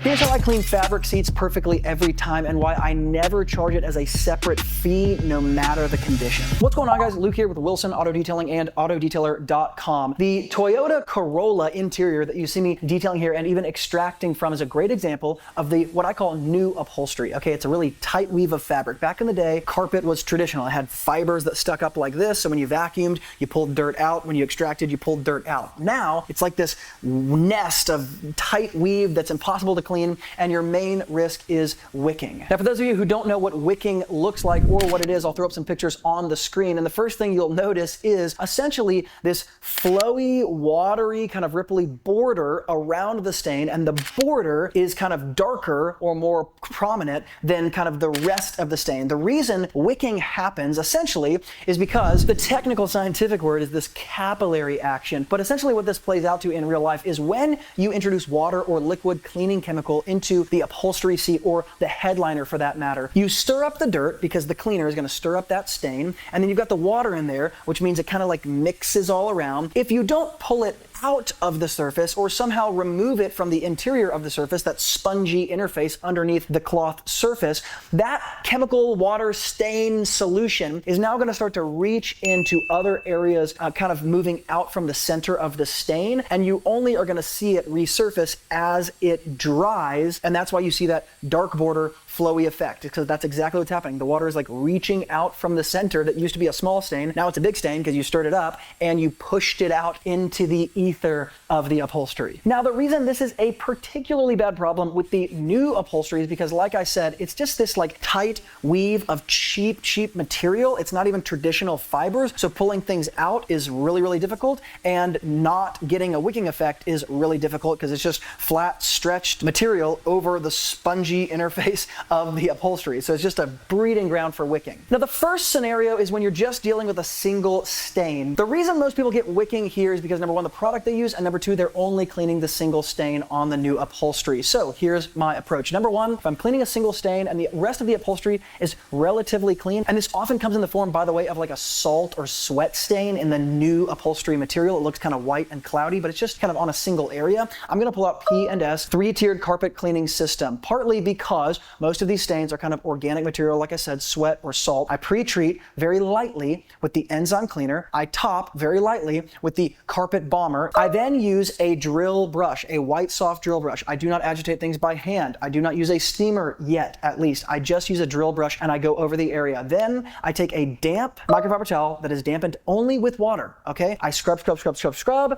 Here's how I clean fabric seats perfectly every time and why I never charge it as a separate fee no matter the condition. What's going on, guys? Luke here with Wilson Auto Detailing and autodetailer.com. The Toyota Corolla interior that you see me detailing here and even extracting from is a great example of the what I call new upholstery. Okay, it's a really tight weave of fabric. Back in the day, carpet was traditional. It had fibers that stuck up like this, so when you vacuumed, you pulled dirt out. When you extracted, you pulled dirt out. Now, it's like this nest of tight weave that's impossible to clean, and your main risk is wicking. Now, for those of you who don't know what wicking looks like or what it is, I'll throw up some pictures on the screen, and the first thing you'll notice is essentially this flowy, watery, kind of ripply border around the stain, and the border is kind of darker or more prominent than kind of the rest of the stain. The reason wicking happens, essentially, is because the technical scientific word is this capillary action, but essentially what this plays out to in real life is when you introduce water or liquid cleaning chemical into the upholstery seat or the headliner for that matter. You stir up the dirt because the cleaner is going to stir up that stain, and then you've got the water in there, which means it kind of like mixes all around. If you don't pull it out of the surface or somehow remove it from the interior of the surface, that spongy interface underneath the cloth surface, that chemical water stain solution is now going to start to reach into other areas, kind of moving out from the center of the stain, and you only are going to see it resurface as it dries, and that's why you see that dark border flowy effect, because that's exactly what's happening. The water is like reaching out from the center that used to be a small stain. Now it's a big stain because you stirred it up and you pushed it out into the ether of the upholstery. Now, the reason this is a particularly bad problem with the new upholstery is because, like I said, it's just this like tight weave of cheap material. It's not even traditional fibers. So pulling things out is really, really difficult, and not getting a wicking effect is really difficult because it's just flat, stretched material over the spongy interface of the upholstery. So it's just a breeding ground for wicking. Now, the first scenario is when you're just dealing with a single stain. The reason most people get wicking here is because, number one, the product they use, and number two, they're only cleaning the single stain on the new upholstery. So here's my approach. Number one, if I'm cleaning a single stain and the rest of the upholstery is relatively clean, and this often comes in the form, by the way, of like a salt or sweat stain in the new upholstery material. It looks kind of white and cloudy, but it's just kind of on a single area. I'm going to pull out P&S 3-tiered carpet cleaning system, partly because most of these stains are kind of organic material, like I said, sweat or salt. I pre-treat very lightly with the enzyme cleaner. I top very lightly with the carpet bomber. I then use a drill brush, a white soft drill brush. I do not agitate things by hand. I do not use a steamer yet, at least. I just use a drill brush and I go over the area. Then I take a damp microfiber towel that is dampened only with water, okay? I scrub.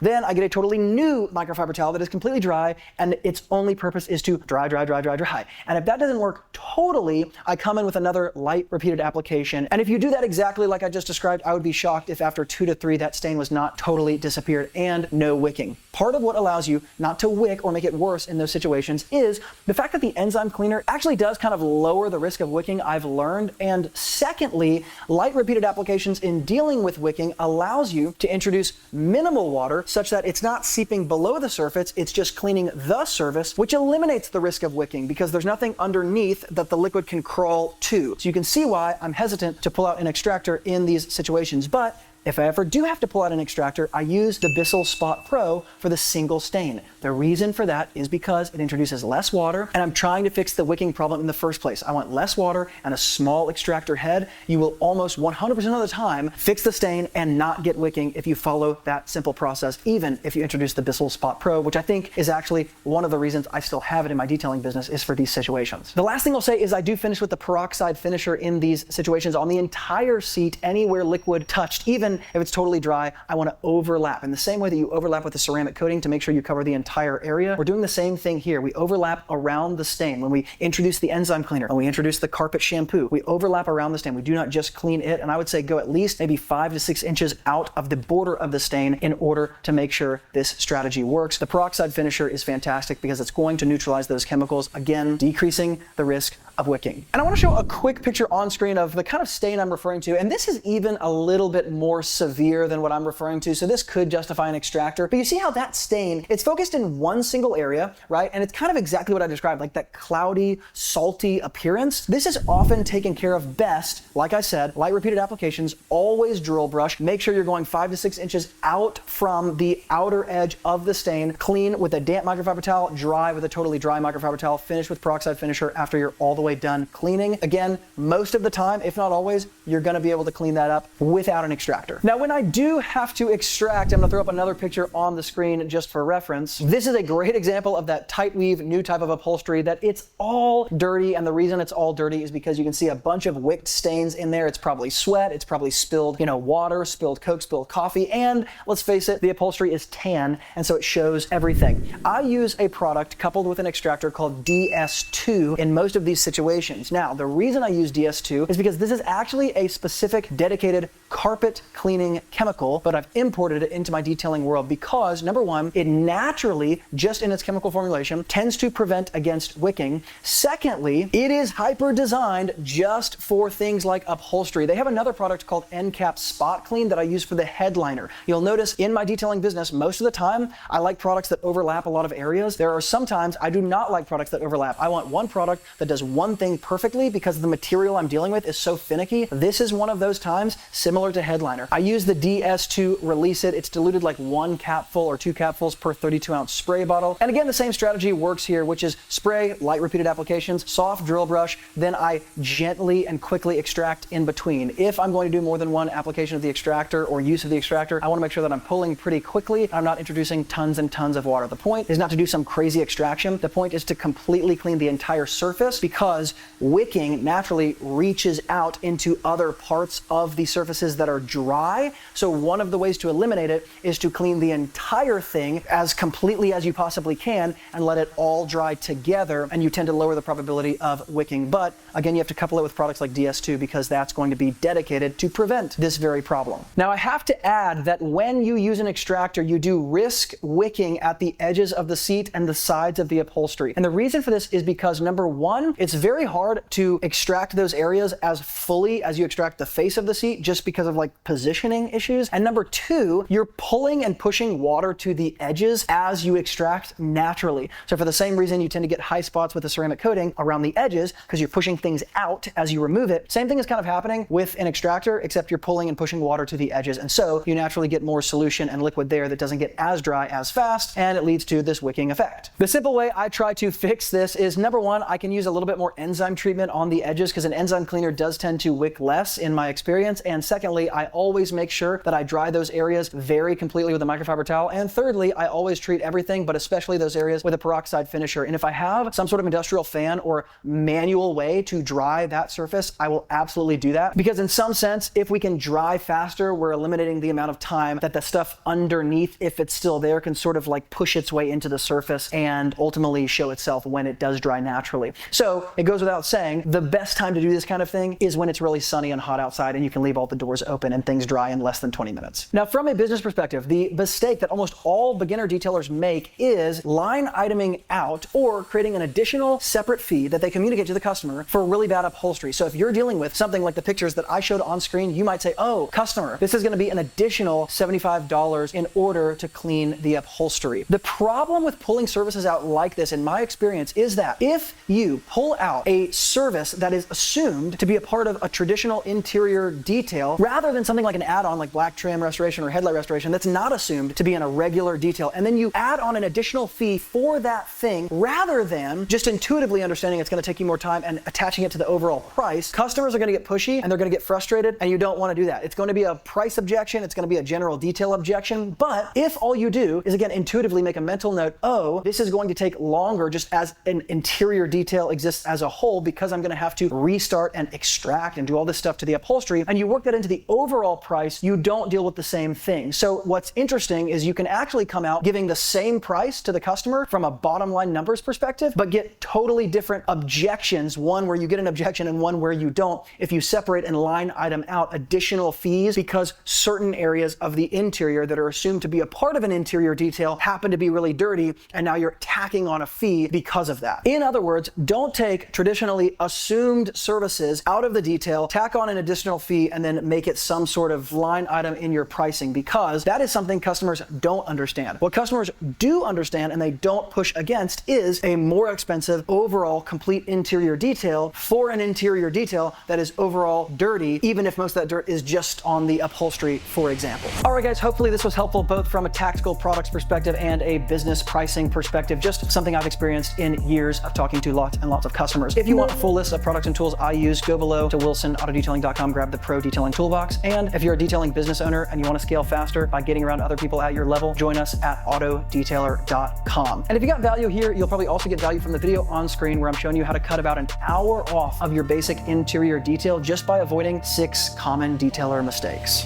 Then I get a totally new microfiber towel that is completely dry, and its only purpose is to dry. And if that doesn't work totally, I come in with another light repeated application. And if you do that exactly like I just described, I would be shocked if after 2 to 3 that stain was not totally disappeared and no wicking. Part of what allows you not to wick or make it worse in those situations is the fact that the enzyme cleaner actually does kind of lower the risk of wicking, I've learned. And secondly, light repeated applications in dealing with wicking allows you to introduce minimal water such that it's not seeping below the surface, it's just cleaning the surface, which eliminates the risk of wicking because there's nothing underneath that the liquid can crawl to. So you can see why I'm hesitant to pull out an extractor in these situations. But if I ever do have to pull out an extractor, I use the Bissell Spot Pro for the single stain. The reason for that is because it introduces less water, and I'm trying to fix the wicking problem in the first place. I want less water and a small extractor head. You will almost 100% of the time fix the stain and not get wicking if you follow that simple process, even if you introduce the Bissell Spot Pro, which I think is actually one of the reasons I still have it in my detailing business, is for these situations. The last thing I'll say is I do finish with the peroxide finisher in these situations on the entire seat, anywhere liquid touched, even if it's totally dry. I want to overlap in the same way that you overlap with the ceramic coating to make sure you cover the entire area. We're doing the same thing here. We overlap around the stain. When we introduce the enzyme cleaner, when we introduce the carpet shampoo, we overlap around the stain. We do not just clean it, and I would say go at least maybe 5 to 6 inches out of the border of the stain in order to make sure this strategy works. The peroxide finisher is fantastic because it's going to neutralize those chemicals, again, decreasing the risk of wicking. And I want to show a quick picture on screen of the kind of stain I'm referring to, and this is even a little bit more severe than what I'm referring to. So this could justify an extractor. But you see how that stain, it's focused in one single area, right? And it's kind of exactly what I described, like that cloudy, salty appearance. This is often taken care of best, like I said, light repeated applications, always drill brush. Make sure you're going 5 to 6 inches out from the outer edge of the stain. Clean with a damp microfiber towel, dry with a totally dry microfiber towel, finish with peroxide finisher after you're all the way done cleaning. Again, most of the time, if not always, you're gonna be able to clean that up without an extractor. Now, when I do have to extract, I'm gonna throw up another picture on the screen just for reference. This is a great example of that tight weave, new type of upholstery that it's all dirty, and the reason it's all dirty is because you can see a bunch of wicked stains in there. It's probably sweat, it's probably spilled, water, spilled Coke, spilled coffee, and let's face it, the upholstery is tan, and so it shows everything. I use a product coupled with an extractor called DS2 in most of these situations. Now, the reason I use DS2 is because this is actually a specific dedicated carpet cleaning chemical, but I've imported it into my detailing world because, number one, it naturally, just in its chemical formulation, tends to prevent against wicking. Secondly, it is hyper designed just for things like upholstery. They have another product called NCAP Spot Clean that I use for the headliner. You'll notice in my detailing business, most of the time, I like products that overlap a lot of areas. There are sometimes I do not like products that overlap. I want one product that does one thing perfectly because the material I'm dealing with is so finicky. This is one of those times, similar to headliner. I use the DS2 Release It. It's diluted like 1 capful or 2 capfuls per 32-ounce spray bottle. And again, the same strategy works here, which is spray, light repeated applications, soft drill brush, then I gently and quickly extract in between. If I'm going to do more than one application of the extractor or use of the extractor, I want to make sure that I'm pulling pretty quickly. I'm not introducing tons and tons of water. The point is not to do some crazy extraction. The point is to completely clean the entire surface because wicking naturally reaches out into other parts of the surfaces that are dry. So one of the ways to eliminate it is to clean the entire thing as completely as you possibly can and let it all dry together, and you tend to lower the probability of wicking. But again, you have to couple it with products like DS2 because that's going to be dedicated to prevent this very problem. Now, I have to add that when you use an extractor, you do risk wicking at the edges of the seat and the sides of the upholstery. And the reason for this is because, number one, it's very hard to extract those areas as fully as you extract the face of the seat just because of like positioning issues. And number two, you're pulling and pushing water to the edges as you extract naturally. So for the same reason you tend to get high spots with a ceramic coating around the edges because you're pushing things out as you remove it. Same thing is kind of happening with an extractor, except you're pulling and pushing water to the edges. And so you naturally get more solution and liquid there that doesn't get as dry as fast, and it leads to this wicking effect. The simple way I try to fix this is, number one, I can use a little bit more enzyme treatment on the edges because an enzyme cleaner does tend to wick less in my experience. And secondly, I always make sure that I dry those areas very completely with a microfiber towel. And thirdly, I always treat everything, but especially those areas, with a peroxide finisher. And if I have some sort of industrial fan or manual way to dry that surface, I will absolutely do that. Because in some sense, if we can dry faster, we're eliminating the amount of time that the stuff underneath, if it's still there, can sort of like push its way into the surface and ultimately show itself when it does dry naturally. So it goes without saying, the best time to do this kind of thing is when it's really sunny and hot outside and you can leave all the doors open and things dry in less than 20 minutes. Now, from a business perspective, the mistake that almost all beginner detailers make is line iteming out or creating an additional separate fee that they communicate to the customer for really bad upholstery. So if you're dealing with something like the pictures that I showed on screen, you might say, oh, customer, this is going to be an additional $75 in order to clean the upholstery. The problem with pulling services out like this, in my experience, is that if you pull out a service that is assumed to be a part of a traditional interior detail, rather than something like an add-on like black trim restoration or headlight restoration that's not assumed to be in a regular detail, and then you add on an additional fee for that thing, rather than just intuitively understanding it's going to take you more time and attaching it to the overall price, customers are going to get pushy and they're going to get frustrated, and you don't want to do that. It's going to be a price objection, it's going to be a general detail objection. But if all you do is, again, intuitively make a mental note, oh, this is going to take longer just as an interior detail exists as a whole because I'm going to have to restart and extract and do all this stuff to the upholstery, and you work that into the overall price, you don't deal with the same thing. So what's interesting is you can actually come out giving the same price to the customer from a bottom line numbers perspective, but get totally different objections, one where you get an objection and one where you don't, if you separate and line item out additional fees because certain areas of the interior that are assumed to be a part of an interior detail happen to be really dirty, and now you're tacking on a fee because of that. In other words, don't take traditionally assumed services out of the detail, tack on an additional fee, and then make it some sort sort of line item in your pricing, because that is something customers don't understand. What customers do understand and they don't push against is a more expensive overall complete interior detail for an interior detail that is overall dirty, even if most of that dirt is just on the upholstery, for example. All right, guys, hopefully this was helpful both from a tactical products perspective and a business pricing perspective, just something I've experienced in years of talking to lots and lots of customers. If you want a full list of products and tools I use, go below to wilsonautodetailing.com, grab the Pro Detailing Toolbox. And if you're a detailing business owner and you want to scale faster by getting around other people at your level, join us at autodetailer.com. And if you got value here, you'll probably also get value from the video on screen where I'm showing you how to cut about an hour off of your basic interior detail just by avoiding 6 common detailer mistakes.